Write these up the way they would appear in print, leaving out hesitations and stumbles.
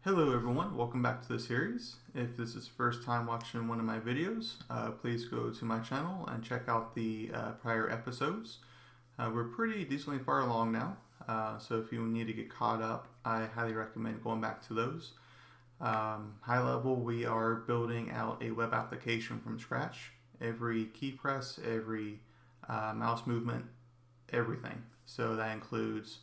Hello everyone, welcome back to the series. If this is the first time watching one of my videos, please go to my channel and check out the prior episodes. We're pretty decently far along now, so if you need to get caught up, I highly recommend going back to those. High level, we are building out a web application from scratch. Every key press, every mouse movement, everything. So that includes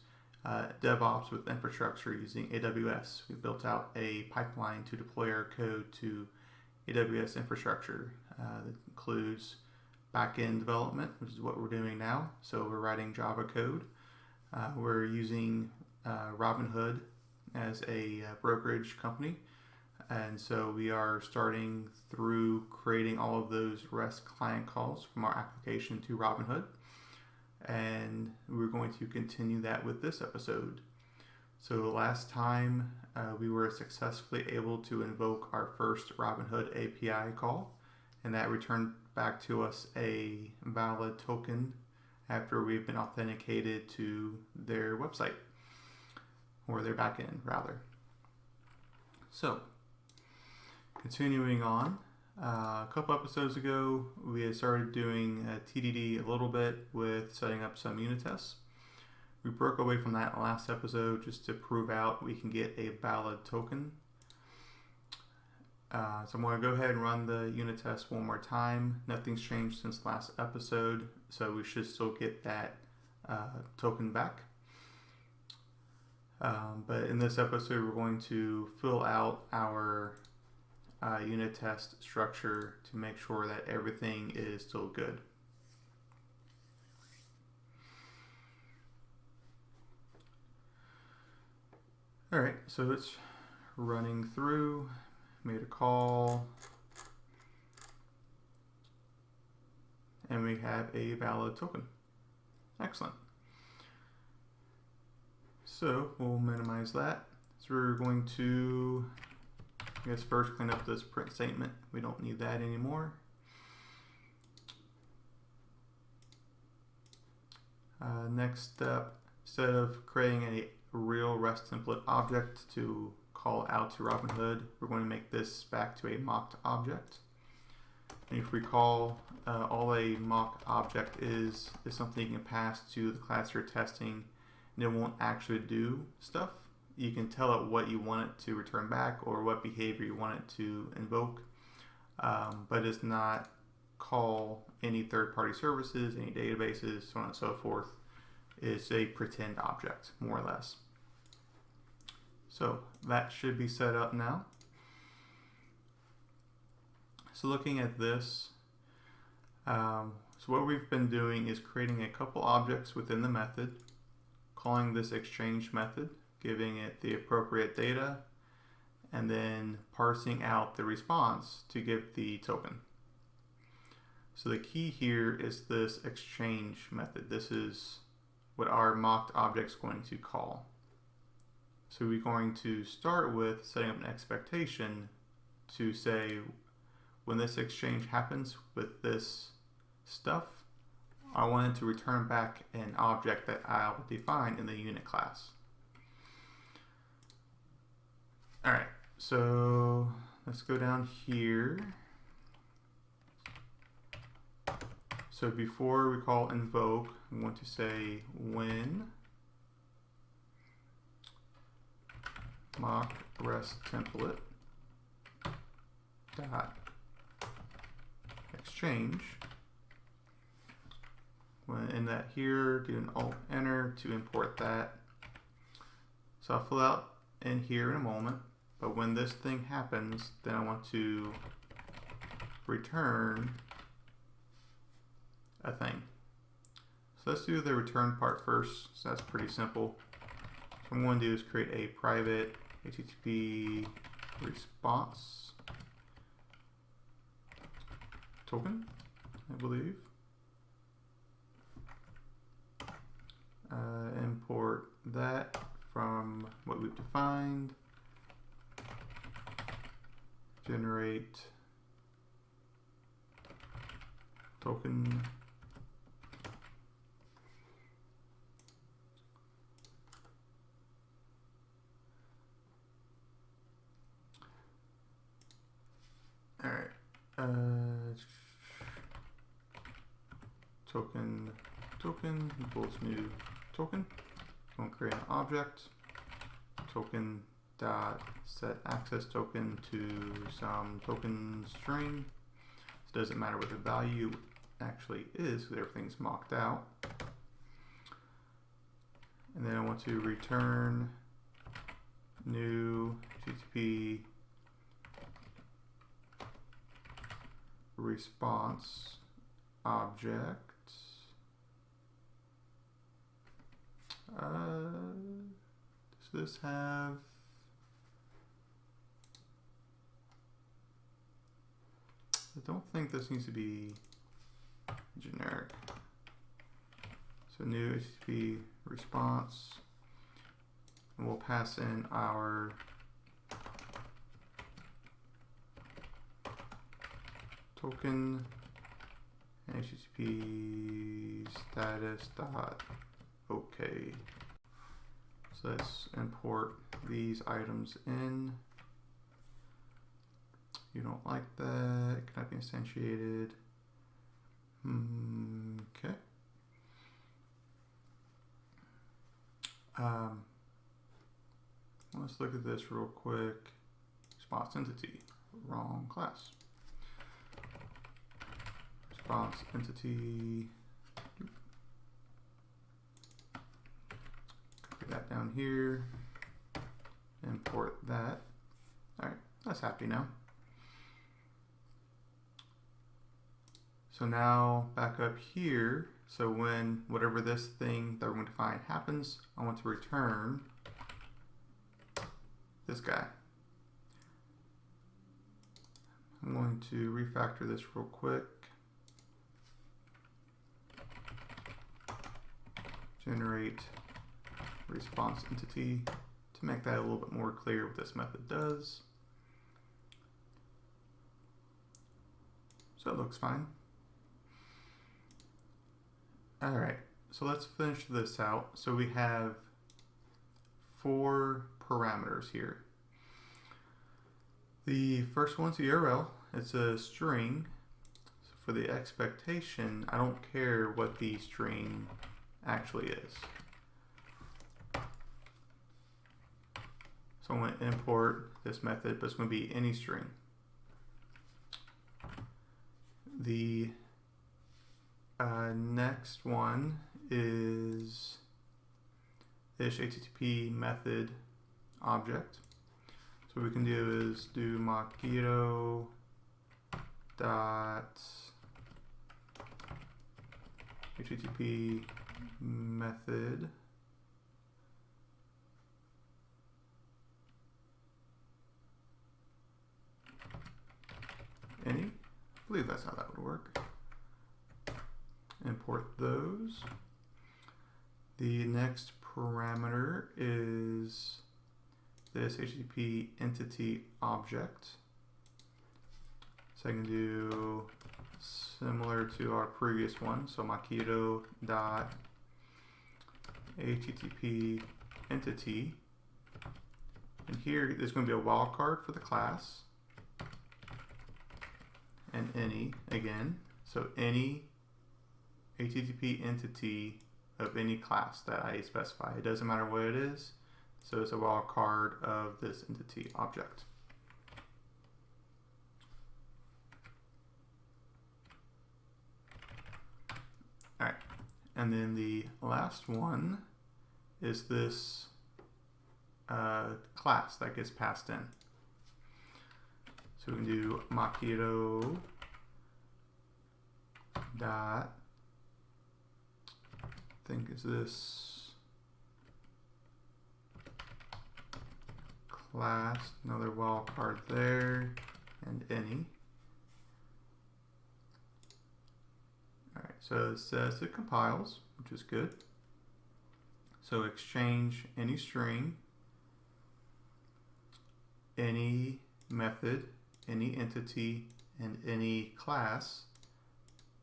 DevOps with infrastructure using AWS. We built out a pipeline to deploy our code to AWS infrastructure. That includes back-end development, which is what we're doing now. So we're writing Java code. We're using Robinhood as a brokerage company. And so we are starting through creating all of those REST client calls from our application to Robinhood. And we're going to continue that with this episode. So last time we were successfully able to invoke our first Robinhood API call, and that returned back to us a valid token after we've been authenticated to their website, or their backend rather. So continuing on, a couple episodes ago, we had started doing TDD a little bit with setting up some unit tests. We broke away from that last episode just to prove out we can get a valid token. So I'm going to go ahead and run the unit test one more time. Nothing's changed since last episode, so we should still get that token back. But in this episode, we're going to fill out our unit test structure to make sure that everything is still good. Alright, so it's running through, made a call, and we have a valid token. Excellent. So we'll minimize that. So we're going to first clean up this print statement. We don't need that anymore. Next step, instead of creating a real REST template object to call out to Robinhood, we're going to make this back to a mocked object. And if we recall, all a mock object is something you can pass to the class you're testing, and it won't actually do stuff. You can tell it what you want it to return back or what behavior you want it to invoke, but it's not call any third-party services, any databases, so on and so forth. It's a pretend object, more or less. So that should be set up now. So looking at this, so what we've been doing is creating a couple objects within the method, calling this exchange method, giving it the appropriate data, and then parsing out the response to give the token. So the key here is this exchange method. This is what our mocked object is going to call. So we're going to start with setting up an expectation to say, when this exchange happens with this stuff, I want it to return back an object that I'll define in the unit class. Alright, so let's go down here. So before we call invoke, I'm going to say when mock REST template dot exchange. When in that here, do an Alt Enter to import that. So I'll fill out in here in a moment. But when this thing happens, then I want to return a thing. So let's do the return part first. So that's pretty simple. So what I'm going to do is create a private HTTP response token, I believe. Import that from what we've defined. Generate token. token equals new token. I'm going to create an object, token dot set access token to some token string. It doesn't matter what the value actually is because everything's mocked out. And then I want to return new HTTP response object. Does this have I don't think this needs to be generic. So new HTTP response, and we'll pass in our token and HTTP status dot OK. So let's import these items in. You don't like that, it cannot be instantiated. Okay. Let's look at this real quick. Response entity, wrong class. Response entity. Copy that down here. Import that. All right, that's happy now. So now back up here, so when whatever this thing that we're going to find happens, I want to return this guy. I'm going to refactor this real quick. Generate response entity to make that a little bit more clear what this method does. So it looks fine. All right, so let's finish this out. So we have 4 parameters here. The first one's the URL. It's a string. So for the expectation, I don't care what the string actually is. So I'm going to import this method, but it's going to be any string. The next one is this HTTP method object. So what we can do is do Makito dot HTTP method any. I believe that's how that would work. Import those. The next parameter is this HTTP entity object. So I can do similar to our previous one. So Makito dot HTTP entity. And here there's going to be a wildcard for the class. And any again. So any HTTP entity of any class that I specify. It doesn't matter what it is. So it's a wildcard of this entity object. All right, and then the last one is this class that gets passed in. So we can do Makito dot, I think is this class, another wildcard there, and any. All right, so it says it compiles, which is good. So exchange any string, any method, any entity, and any class.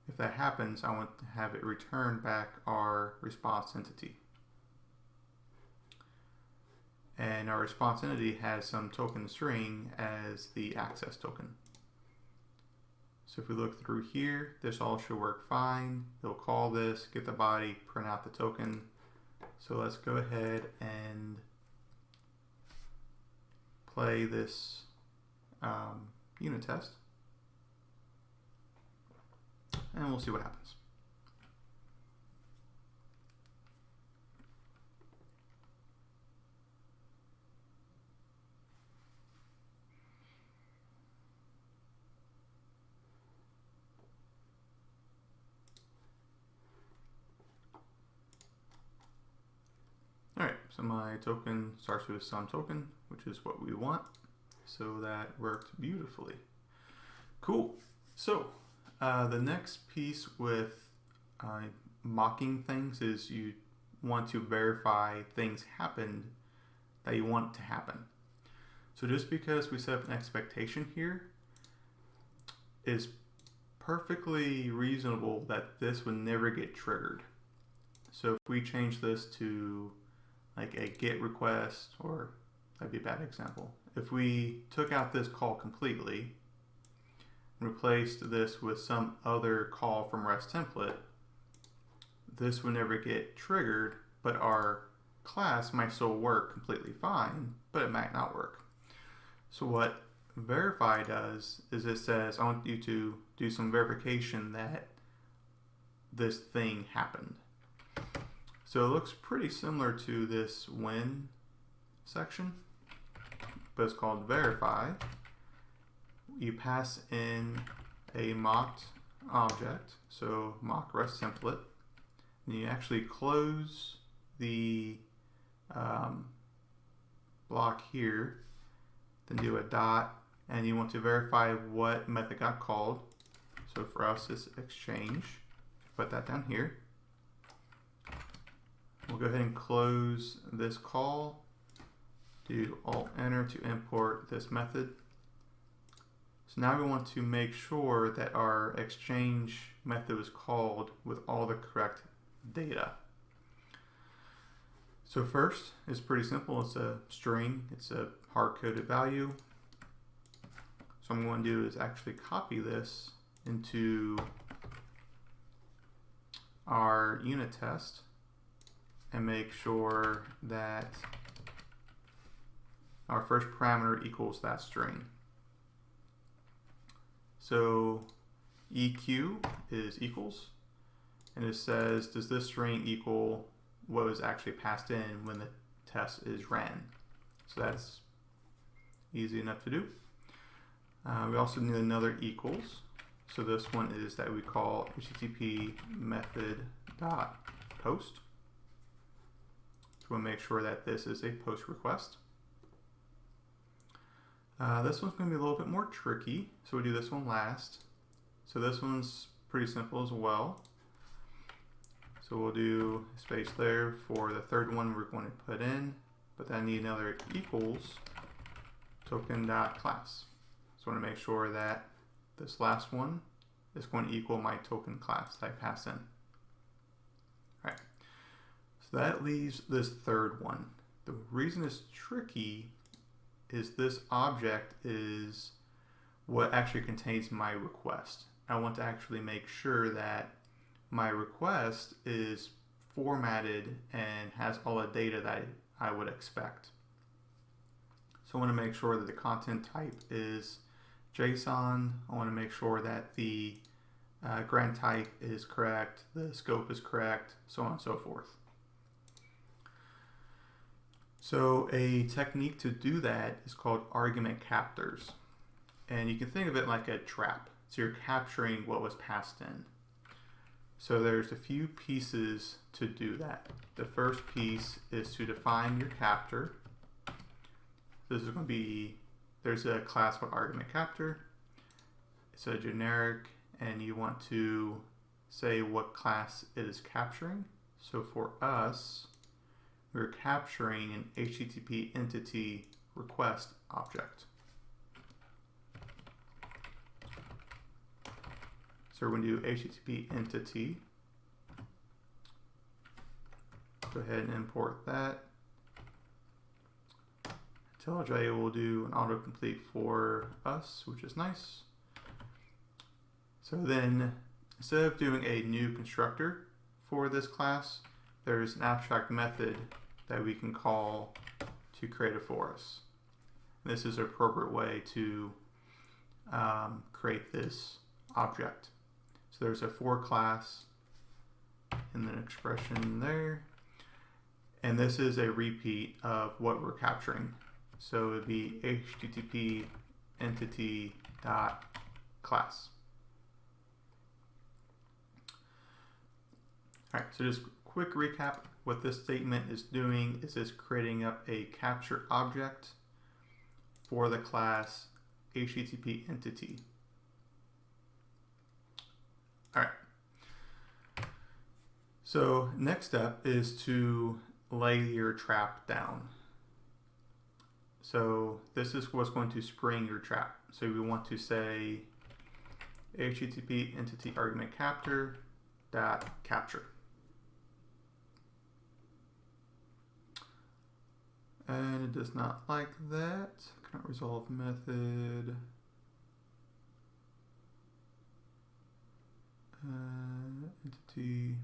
If that happens, I want to have it return back our response entity. And our response entity has some token string as the access token. So if we look through here, this all should work fine. It'll call this, get the body, print out the token. So let's go ahead and play this unit test, and we'll see what happens. Alright, so my token starts with some token, which is what we want. So that worked beautifully. Cool. So the next piece with mocking things is you want to verify things happened that you want to happen. So just because we set up an expectation here, is perfectly reasonable that this would never get triggered. So if we change this to like a GET request, or that'd be a bad example. If we took out this call completely and replaced this with some other call from REST template, this would never get triggered, but our class might still work completely fine, but it might not work. So what verify does is it says, I want you to do some verification that this thing happened. So it looks pretty similar to this when section, but it's called verify. You pass in a mocked object, so mock REST template, and you actually close the block here, then do a dot, and you want to verify what method got called. So for us, it's exchange. Put that down here. We'll go ahead and close this call. Do Alt-Enter to import this method. So now we want to make sure that our exchange method was called with all the correct data. So first, it's pretty simple. It's a string. It's a hard-coded value. So what I'm going to do is actually copy this into our unit test and make sure that our first parameter equals that string. So EQ is equals, and it says, does this string equal what was actually passed in when the test is ran? So that's easy enough to do. We also need another equals. So this one is that we call HTTP method.post. So we'll make sure that this is a post request. This one's going to be a little bit more tricky, so we'll do this one last. So this one's pretty simple as well. So we'll do a space there for the third one we're going to put in, but then I need another equals token.class. So I want to make sure that this last one is going to equal my token class that I pass in. All right. So that leaves this third one. The reason it's tricky is this object is what actually contains my request. I want to actually make sure that my request is formatted and has all the data that I would expect. So I want to make sure that the content type is JSON. I want to make sure that the grant type is correct, the scope is correct, so on and so forth. So a technique to do that is called argument captors. And you can think of it like a trap. So you're capturing what was passed in. So there's a few pieces to do that. The first piece is to define your captor. This is going to be, there's a class called argument captor. It's a generic, and you want to say what class it is capturing. So for us, we're capturing an HTTP entity request object. So we're going to do HTTP entity. Go ahead and import that. IntelliJ will do an autocomplete for us, which is nice. So then, instead of doing a new constructor for this class, there's an abstract method that we can call to create it for us. This is an appropriate way to create this object. So there's a for class and then expression there. And this is a repeat of what we're capturing. So it would be HTTP entity dot class. All right, so just quick recap. What this statement is doing is it's creating up a capture object for the class HTTP entity. All right. So next step is to lay your trap down. So this is what's going to spring your trap. So we want to say HTTP entity argument capture dot capture. And it does not like that. Cannot resolve method. Entity.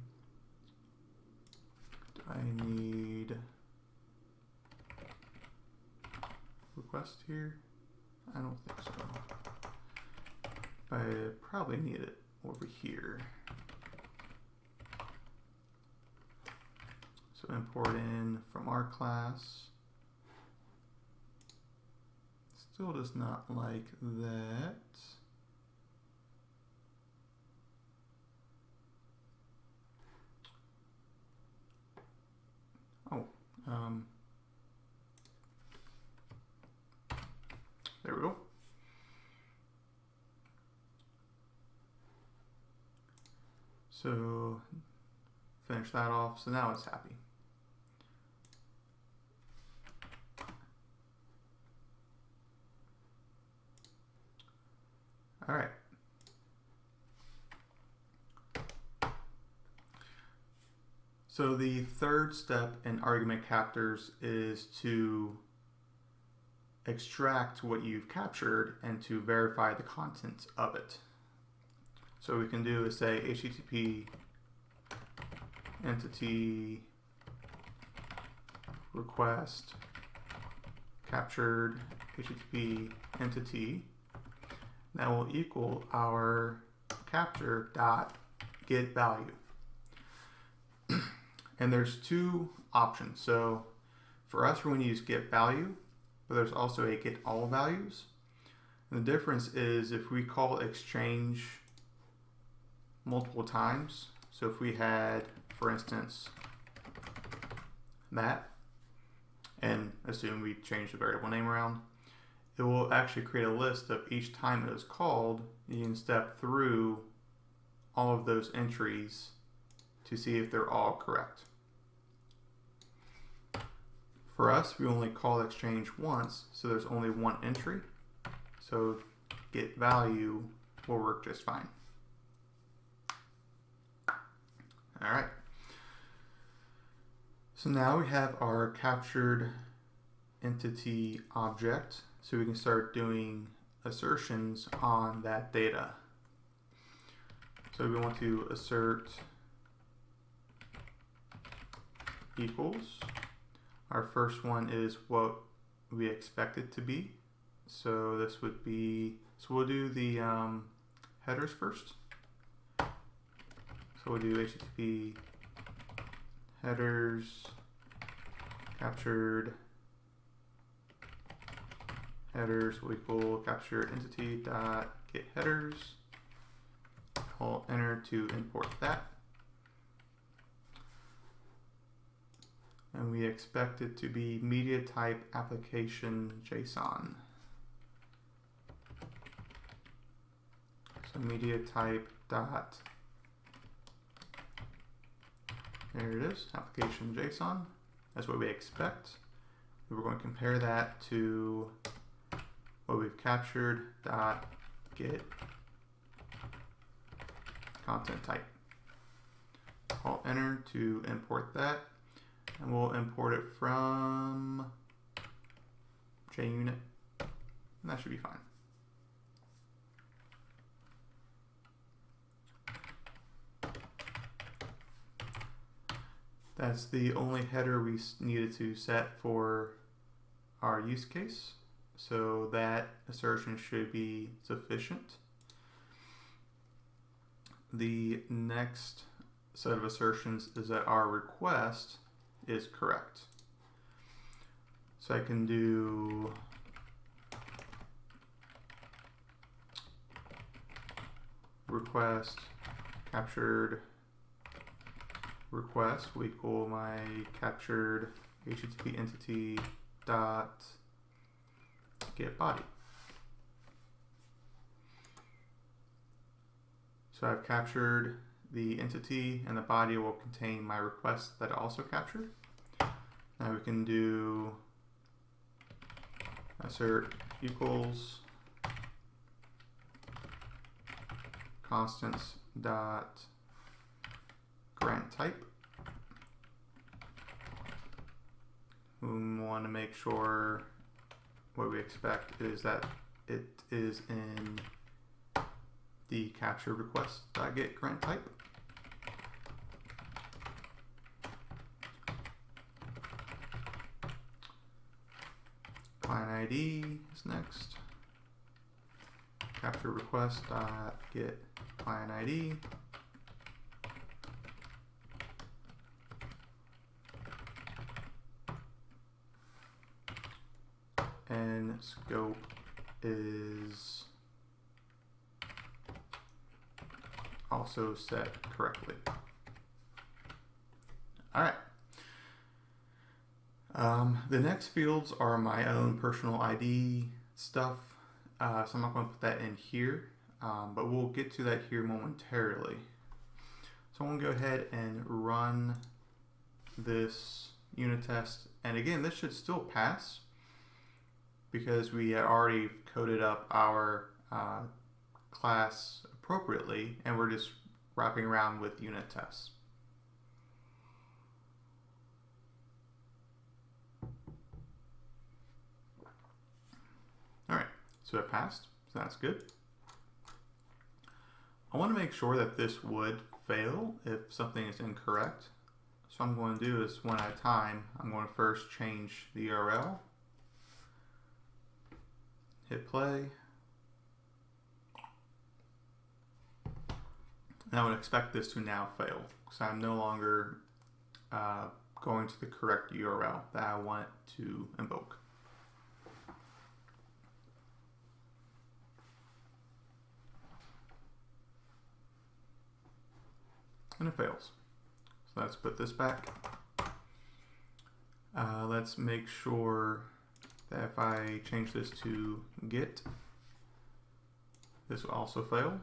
Do I need request here? I don't think so. I probably need it over here. So import in from our class. Still does not like that. There we go. So finish that off. So now it's happy. All right. So the third step in argument captors is to extract what you've captured and to verify the contents of it. So what we can do is say HTTP entity request captured HTTP entity. That will equal our capture dot get value. And there's two options. So for us, we're going to use get value, but there's also a get all values. And the difference is if we call exchange multiple times. So if we had, for instance, that, and assume we change the variable name around, it will actually create a list of each time it was called. You can step through all of those entries to see if they're all correct. For us, we only call exchange once, so there's only one entry. So get value will work just fine. All right. So now we have our captured entity object, so we can start doing assertions on that data. So we want to assert equals. Our first one is what we expect it to be. So this would be, so we'll do the headers first. So we'll do HTTP headers captured headers will equal captured entity dot get headers. I'll enter to import that. And we expect it to be media type application JSON. So media type dot, there it is, application JSON. That's what we expect. We're going to compare that to what we've captured dot get content type. I'll enter to import that. And we'll import it from JUnit, and that should be fine. That's the only header we needed to set for our use case. So that assertion should be sufficient. The next set of assertions is that our request is correct. So I can do request captured request will equal my captured HTTP entity dot get body. So I've captured the entity, and the body will contain my request that I also captured. Now we can do assert equals constants dot grant type. We want to make sure what we expect is that it is in the capture request get grant type. Client ID is next. Capture request get client ID. And scope is also set correctly. All right. The next fields are my own personal ID stuff, so I'm not going to put that in here, but we'll get to that here momentarily. So I'm going to go ahead and run this unit test, and again, this should still pass because we had already coded up our class appropriately, and we're just wrapping around with unit tests. All right, so it passed, so that's good. I want to make sure that this would fail if something is incorrect. So what I'm going to do is one at a time. I'm going to first change the URL, hit play, and I would expect this to now fail because I'm no longer going to the correct URL that I want to invoke. And it fails. So let's put this back. Let's make sure that if I change this to get, this will also fail.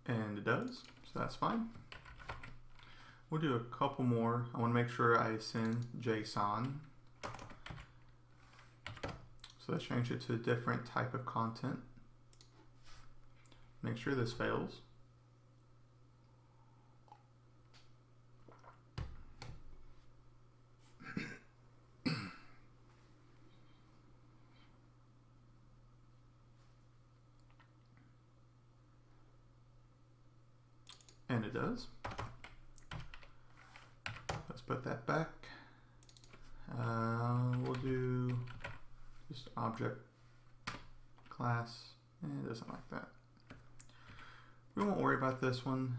And it does, so that's fine. We'll do a couple more. I want to make sure I send JSON. So let's change it to a different type of content. Make sure this fails. And it does. Let's put that back. We'll do just object class, and it doesn't like that. We won't worry about this one.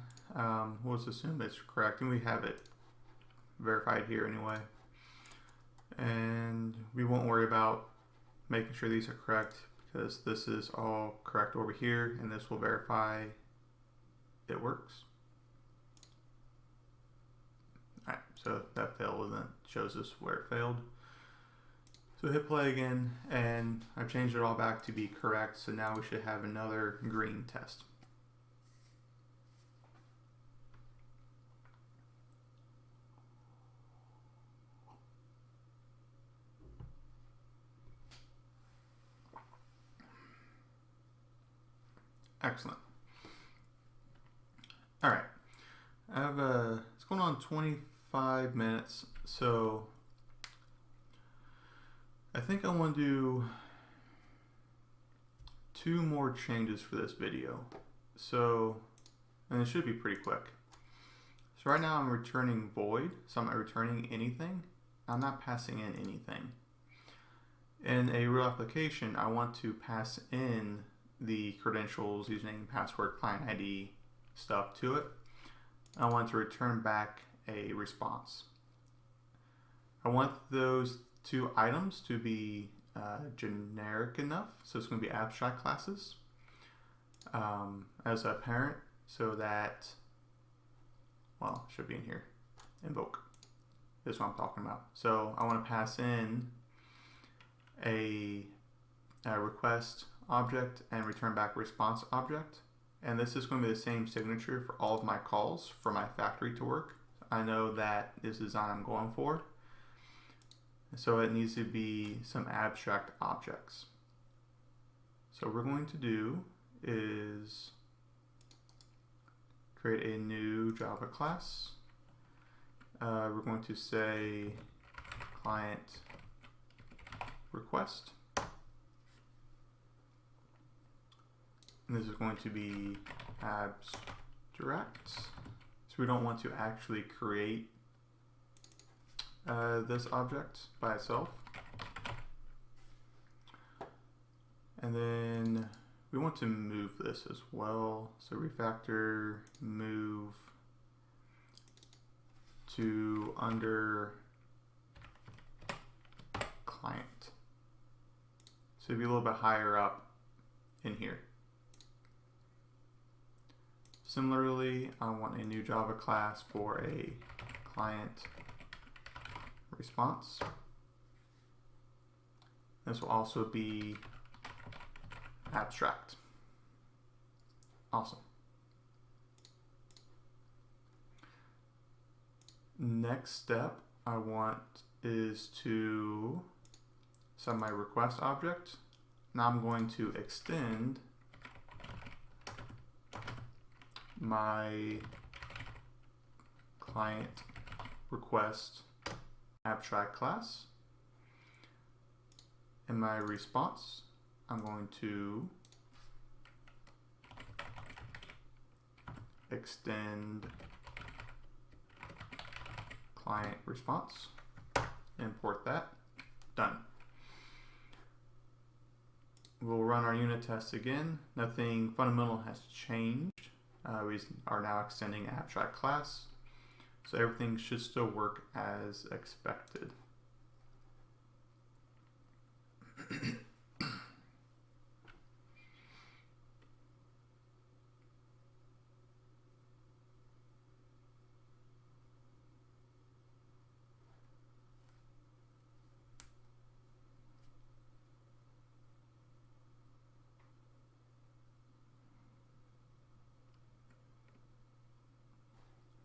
We'll just assume it's correct, and we have it verified here anyway. And we won't worry about making sure these are correct because this is all correct over here, and this will verify it works. Alright, so that failed, and then shows us where it failed. So hit play again, and I've changed it all back to be correct, so now we should have another green test. Excellent. All right. it's going on 25 minutes, so I think I want to do 2 more changes for this video. So, and it should be pretty quick. So right now I'm returning void, so I'm not returning anything. I'm not passing in anything. In a real application, I want to pass in the credentials, username, password, client ID stuff to it. I want to return back a response. I want those 2 items to be generic enough, so it's going to be abstract classes as a parent, so that, well, it should be in here, invoke. This is what I'm talking about. So I want to pass in a request object and return back response object. And this is going to be the same signature for all of my calls for my factory to work. I know that is the design I'm going for. So it needs to be some abstract objects. So what we're going to do is create a new Java class. We're going to say client request. And this is going to be abstract. So we don't want to actually create this object by itself. And then we want to move this as well. So refactor move to under client. So it'd be a little bit higher up in here. Similarly, I want a new Java class for a client response. This will also be abstract. Awesome. Next step I want is to set my request object. Now I'm going to extend my client request abstract class. In my response, I'm going to extend client response, import that, done. We'll run our unit tests again. Nothing fundamental has changed. We are now extending abstract class, so everything should still work as expected.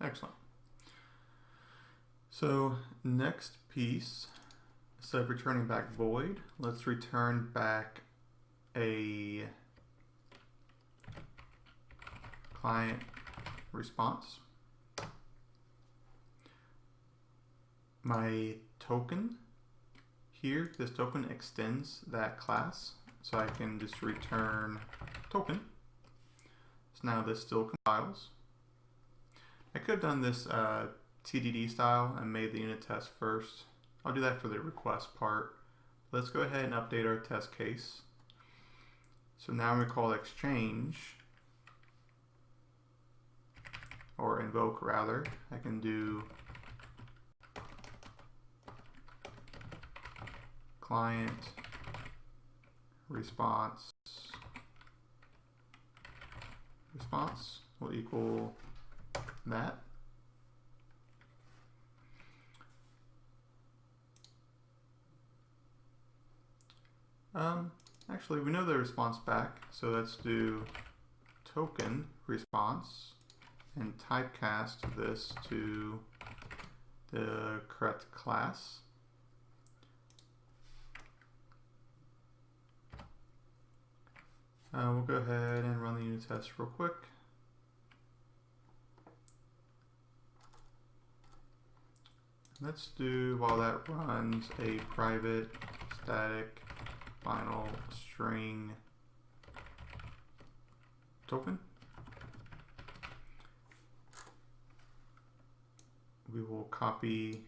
Excellent. So next piece, instead of returning back void, let's return back a client response. My token here, this token extends that class, so I can just return token. So now this still compiles. I could have done this TDD style and made the unit test first. I'll do that for the request part. Let's go ahead and update our test case. So now we call exchange, or invoke rather. I can do client response will equal that. Actually, we know the response back, so let's do token response and typecast this to the correct class. We'll go ahead and run the unit test real quick. let's do, while that runs, a private static final string token. We will copy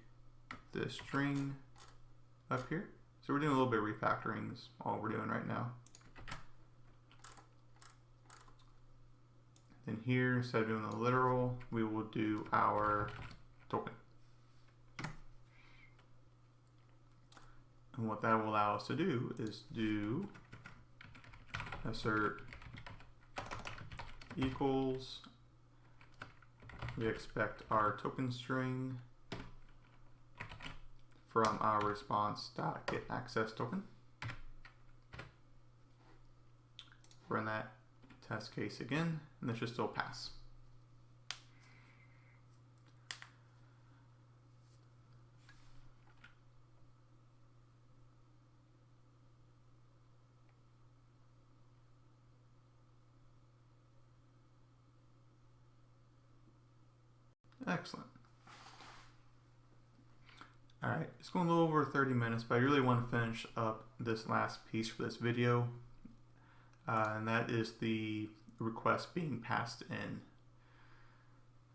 this string up here. So we're doing a little bit of refactoring is all we're doing right now. Then here, instead of doing the literal, we will do our token. And what that will allow us to do is do assert equals. We expect our token string from our response.getAccess token. Run that test case again, and this should still pass. Excellent. All right, it's going a little over 30 minutes, but I really want to finish up this last piece for this video, and that is the request being passed in.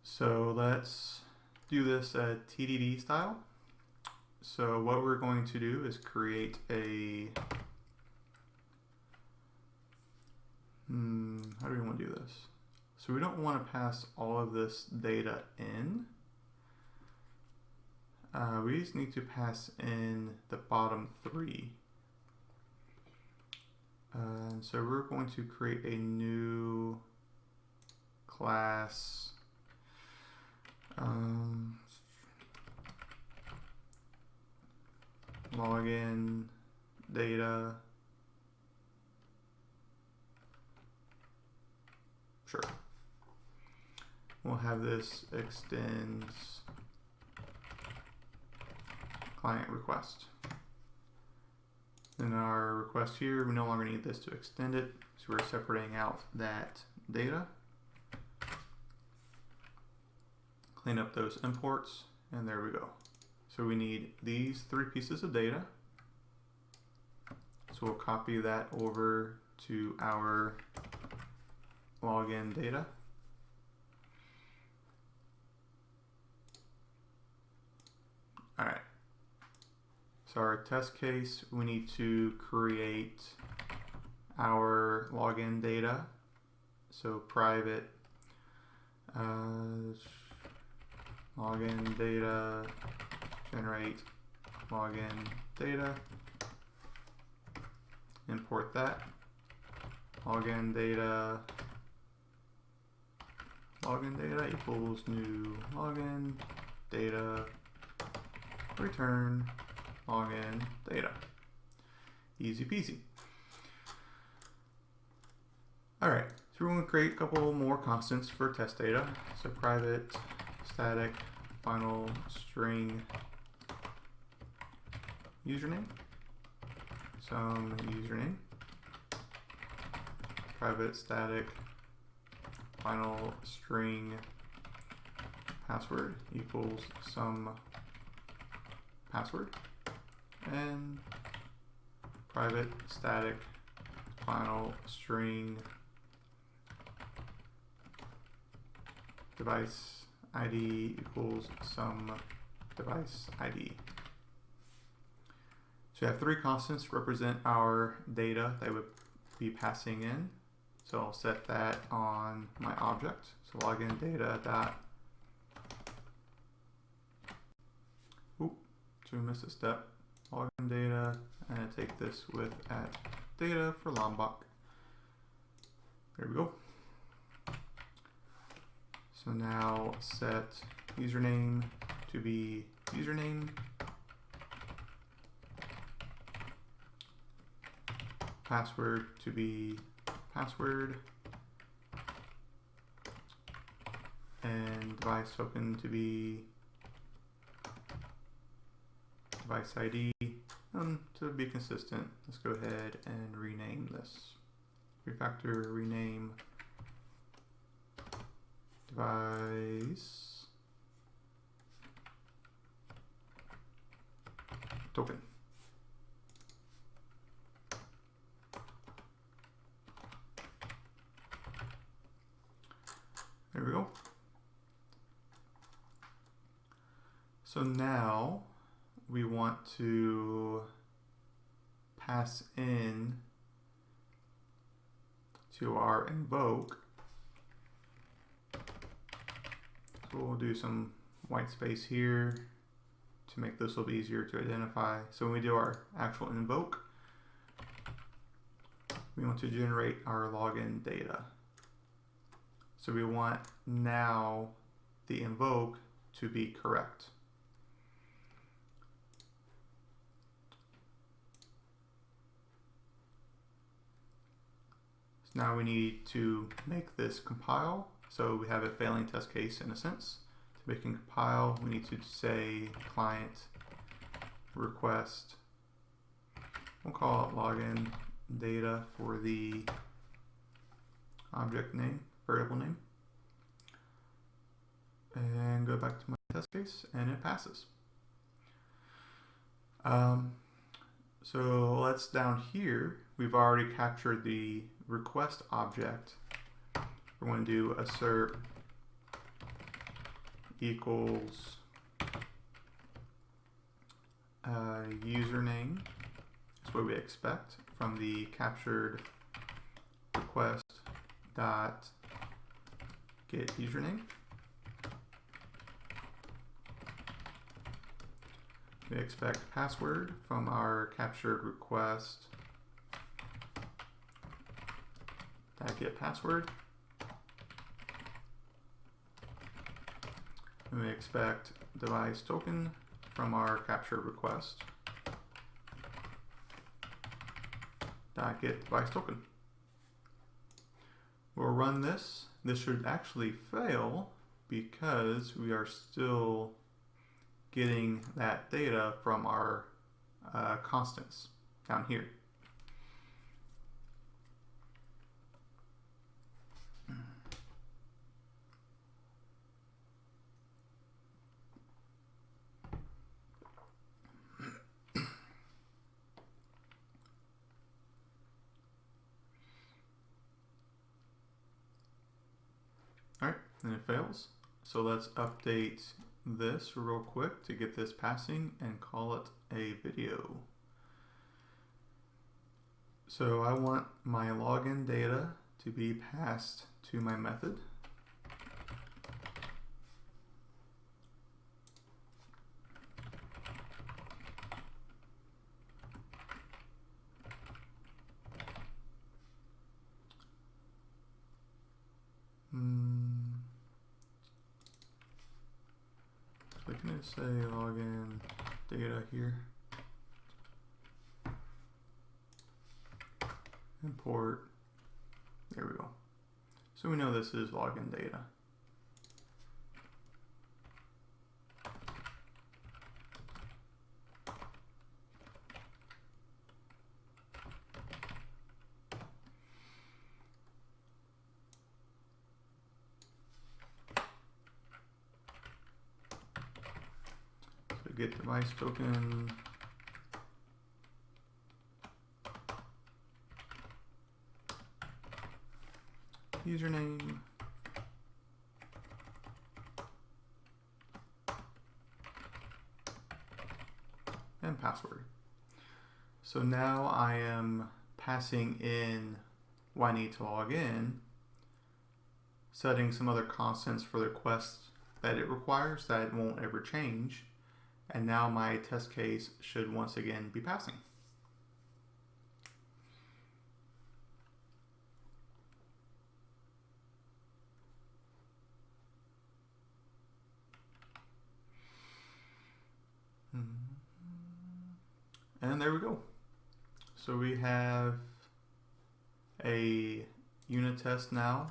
So let's do this at TDD style. So what we're going to do is create a, how do we want to do this? So we don't want to pass all of this data in. We just need to pass in the bottom three. So we're going to create a new class. Login data. Sure. We'll have this extends client request. In our request here, we no longer need this to extend it, so we're separating out that data. Clean up those imports, and there we go. So we need these three pieces of data. So we'll copy that over to our login data. All right. So our test case, we need to create our login data. So private login data, generate login data, import that, login data equals new login data, return login data. Easy peasy. All right, so we're going to create a couple more constants for test data. So private static final string username, some username, private static final string password equals some password, and private static final string device ID equals some device ID. So you have three constants to represent our data that would be passing in. So I'll set that on my object. So login data dot. Oop, so we missed a step. Login data, and I take this with at data for Lombok. There we go. So now set username to be username, password to be password, and device token to be device ID. To be consistent, let's go ahead and rename this. Refactor, rename device token. There we go. So now we want to pass in to our invoke. So we'll do some white space here to make this a little bit easier to identify. So when we do our actual invoke, we want to generate our login data. So we want now the invoke to be correct. So now we need to make this compile. So we have a failing test case in a sense. To make it compile, we need to say client request. We'll call it login data for the object name, variable name. And go back to my test case and it passes. So let's down here, we've already captured the request object. We're going to do assert equals username. That's what we expect from the captured request dot get username. We expect password from our captured request dot get password. And we expect device token from our captured request dot get device token. We'll run this. This should actually fail because we are still getting that data from our constants down here. Alright, and it fails. So let's update this real quick to get this passing and call it a video. So I want my login data to be passed to my method. So I'm going to say login data here. Import. There we go. So we know this is login data. So get device token. Username. And password. So now I am passing in what I need to log in, setting some other constants for the requests that it requires that it won't ever change. And now my test case should once again be passing. And there we go. So we have a unit test now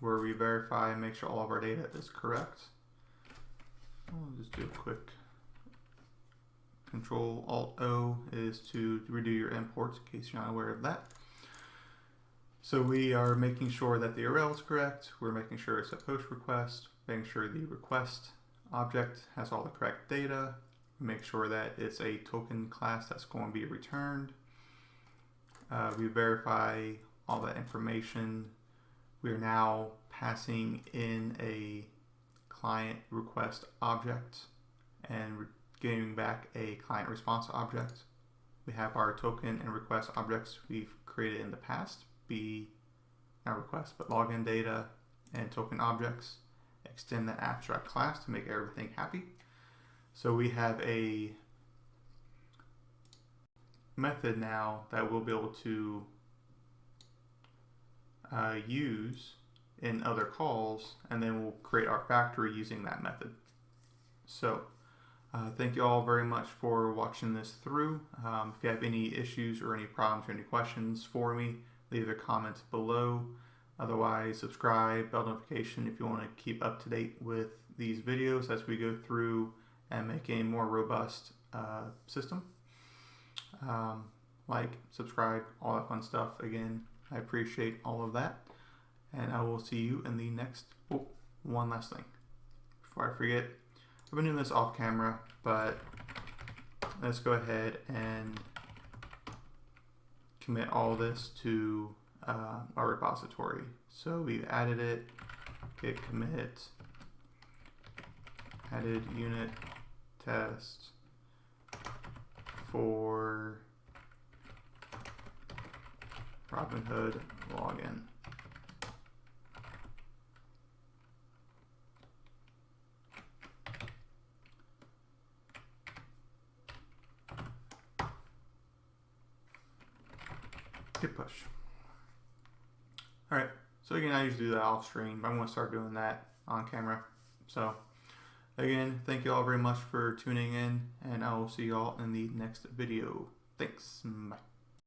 where we verify and make sure all of our data is correct. I'll just do a quick Control-Alt-O is to redo your imports in case you're not aware of that. So we are making sure that the URL is correct. We're making sure it's a post request, making sure the request object has all the correct data. make sure that it's a token class that's going to be returned. We verify all that information. We are now passing in a client request object and getting back a client response object. We have our token and request objects we've created in the past, be not request, but login data and token objects. Extend that abstract class to make everything happy. So we have a method now that we'll be able to use in other calls, and then we'll create our factory using that method. So thank you all very much for watching this through. If you have any issues or any problems or any questions for me, leave a comment below. Otherwise, subscribe, bell notification if you want to keep up to date with these videos as we go through and make a more robust system. Like, subscribe, all that fun stuff. Again, I appreciate all of that. And I will see you in the next, one last thing before I forget. I've been doing this off camera, but let's go ahead and commit all this to our repository. So we've added it, git commit, added unit test for Robinhood login. Git push. Alright, so again, I usually do that off stream, but I'm going to start doing that on camera. So again, thank you all very much for tuning in, and I will see you all in the next video. Thanks. Bye.